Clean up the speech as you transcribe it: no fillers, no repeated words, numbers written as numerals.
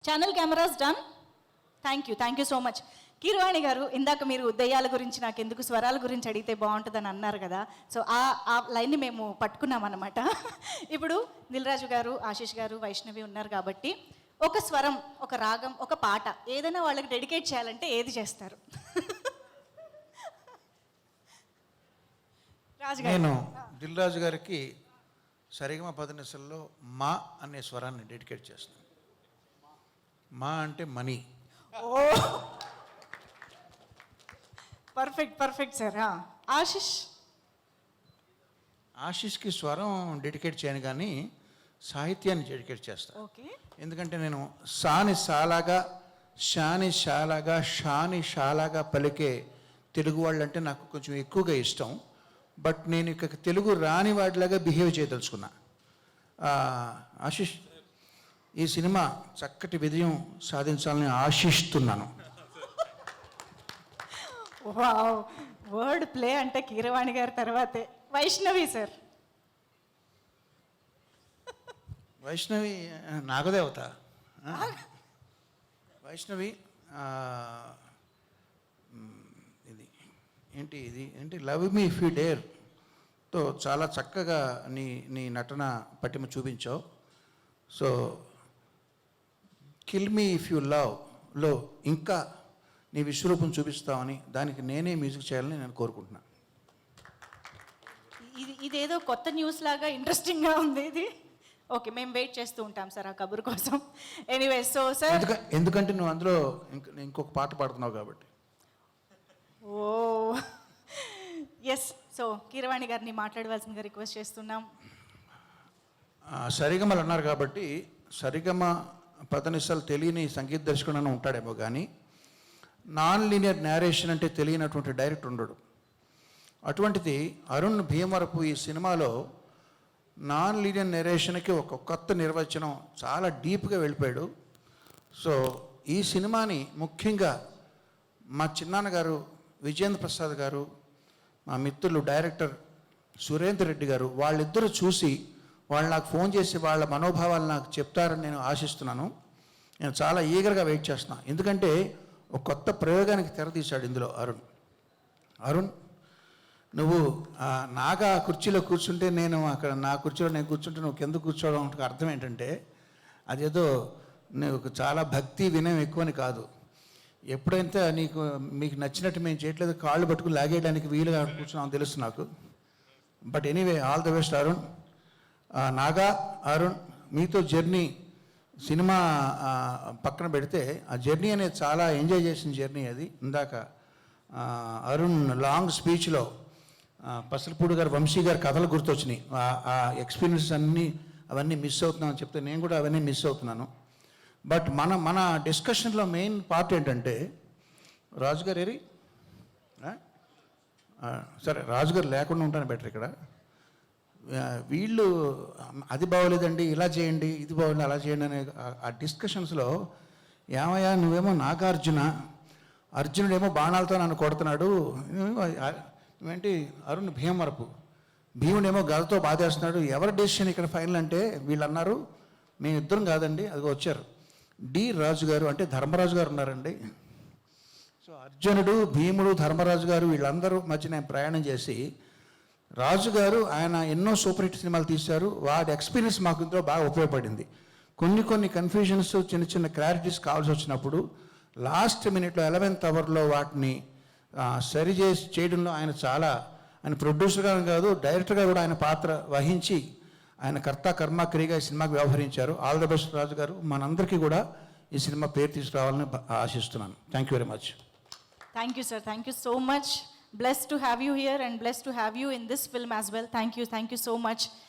Channel cameras done. Thank you so much. Keeravani గారు, ఇందాక మీరు దెయ్యాల గురించి నాకు ఎందుకు స్వరాల గురించి అడిగితే బాగుంటుందని అన్నారు కదా. సో ఆ లైన్ని మేము పట్టుకున్నాం అన్నమాట. ఇప్పుడు దిల్రాజు గారు, ఆశీష్ గారు, వైష్ణవి ఉన్నారు కాబట్టి ఒక స్వరం, ఒక రాగం, ఒక పాట ఏదైనా వాళ్ళకి డెడికేట్ చేయాలంటే ఏది చేస్తారు? నేను దిల్రాజు గారికి సరిగమ పదనిసల్లో మా అనే స్వరాన్ని డెడికేట్ చేస్తాను. మా అంటే మనీ. ఓ పర్ఫెక్ట్ సార్. ఆశిష్కి స్వరం డెడికేట్ చేయను కానీ సాహిత్యాన్ని డెడికేట్ చేస్తాను. ఓకే. ఎందుకంటే నేను సాని సాలాగా, షాని షాలాగా, షాని షాలాగా పలికే తెలుగు వాళ్ళంటే నాకు కొంచెం ఎక్కువగా ఇష్టం. బట్ నేను ఇక తెలుగు రాని వాడిలాగా బిహేవ్ చేయదలుచుకున్నా. ఆశిష్, ఈ సినిమా చక్కటి విజయం సాధించాలని ఆశిస్తున్నాను. వావ్, వర్డ్ ప్లే అంటే కీరవాణి గారి తర్వాతే. వైష్ణవి సార్. వైష్ణవి నాగదేవత. వైష్ణవి ఇది ఏంటి లవ్ మీ ఇఫ్ యూ డేర్తో చాలా చక్కగా నీ నటన పటిమ చూపించావు. So kill me if you లవ్లో ఇంకా నీ విశ్వరూపం చూపిస్తావని, దానికి నేనే మ్యూజిక్ చేయాలని నేను కోరుకుంటున్నాను. ఇదేదో కొత్త న్యూస్ లాగా ఇంట్రెస్టింగ్గా ఉంది ఇది. ఓకే, మేము వెయిట్ చేస్తూ ఉంటాం సార్ ఆ కబుర్ కోసం. ఎనీవే, సో సార్ ఎందుకంటే నువ్వు అందులో ఇంకొక పాట పాడుతున్నావు కాబట్టి. ఓ ఎస్. సో కీరవాణి గారిని మాట్లాడవలసిందిగా రిక్వెస్ట్ చేస్తున్నాం. సరిగమలు అన్నారు కాబట్టి సరిగమ పదనిసలు తెలియని సంగీత దర్శకుడు ఉంటాడేమో కానీ నాన్ లీనియర్ నేరేషన్ అంటే తెలియనటువంటి డైరెక్టర్ ఉండడు. అటువంటిది అరుణ్ భీమవరపు ఈ సినిమాలో నాన్ లీనియర్ నెరేషన్కి ఒక కొత్త నిర్వచనం, చాలా డీప్గా వెళ్ళిపోయాడు. సో ఈ సినిమాని ముఖ్యంగా మా చిన్నాన్నగారు విజేంద్ర ప్రసాద్ గారు, మా మిత్రులు డైరెక్టర్ సురేందర్ రెడ్డి గారు, వాళ్ళిద్దరూ చూసి వాళ్ళు నాకు ఫోన్ చేసి వాళ్ళ మనోభావాలు నాకు చెప్తారని నేను ఆశిస్తున్నాను. నేను చాలా ఈగర్గా వెయిట్ చేస్తున్నాను. ఎందుకంటే ఒక కొత్త ప్రయోగానికి తెరతీశాడు ఇందులో అరుణ్. నువ్వు నాగా కుర్చీలో కూర్చుంటే నేను అక్కడ నా కుర్చీలో నేను కూర్చుంటే నువ్వు కింద కూర్చోవడం అర్థం ఏంటంటే అదేదో నువ్వు చాలా భక్తి వినయం ఎక్కువని కాదు. ఎప్పుడైతే మీకు నచ్చినట్టు మేము చేయట్లేదు, కాళ్ళు పట్టుకుని లాగేయడానికి వీలుగా కూర్చున్నామని తెలుసు నాకు. But anyway, all the best Arun. Naga, Arun, మీతో జర్నీ సినిమా పక్కన పెడితే ఆ జర్నీ అనేది చాలా ఎంజాయ్ చేసిన జర్నీ అది. ఇందాక అరుణ్ లాంగ్ స్పీచ్లో పసలపూడి గారు, వంశీ గారి కథలు గుర్తొచ్చినాయి. ఆ ఎక్స్పీరియన్స్ అవన్నీ మిస్ అవుతున్నామని చెప్తే నేను కూడా అవన్నీ మిస్ అవుతున్నాను. బట్ మన డిస్కషన్లో మెయిన్ పార్ట్ ఏంటంటే రాజుగారు సరే, రాజుగారు లేకుండా ఉంటాను బెటర్. ఇక్కడ వీళ్ళు అది బాగోలేదండి, ఇలా చేయండి, ఇది బాగోలేదు, అలా చేయండి అనే ఆ డిస్కషన్స్లో ఏమయ్యా నువ్వేమో నాగార్జున, అర్జునుడేమో బాణాలతో నన్ను కొడుతున్నాడు, నువ్వేంటి అరుణ్ భీమవరపు, భీముడేమో గదతో బాధేస్తున్నాడు, ఎవరి డెసిషన్ ఇక్కడ ఫైనల్ అంటే వీళ్ళు అన్నారు మేమిద్దరం కాదండి, అది వచ్చారు డి రాజు గారు, అంటే ధర్మరాజు గారు ఉన్నారండి. సో అర్జునుడు, భీముడు, ధర్మరాజు గారు వీళ్ళందరూ మధ్య నేను ప్రయాణం చేసి, రాజుగారు ఆయన ఎన్నో సూపర్ హిట్ సినిమాలు తీశారు, వాటి ఎక్స్పీరియన్స్ మాకు ఇందులో బాగా ఉపయోగపడింది. కొన్ని కన్ఫ్యూజన్స్, చిన్న క్లారిటీస్ కావాల్సి వచ్చినప్పుడు లాస్ట్ మినిట్లో 11th అవర్లో వాటిని చేయడంలో ఆయన ప్రొడ్యూసర్గా కాదు డైరెక్టర్గా కూడా ఆయన పాత్ర వహించి ఆయన కర్త కర్మ క్రియగా ఈ సినిమాకి వ్యవహరించారు. ఆల్ ద బెస్ట్ రాజు గారు. మనందరికీ కూడా ఈ సినిమా పేరు తీసుకురావాలని ఆశిస్తున్నాను. Thank you very much. Thank you, sir. Thank you so much. Blessed to have you here and blessed to have you in this film as well. Thank you so much.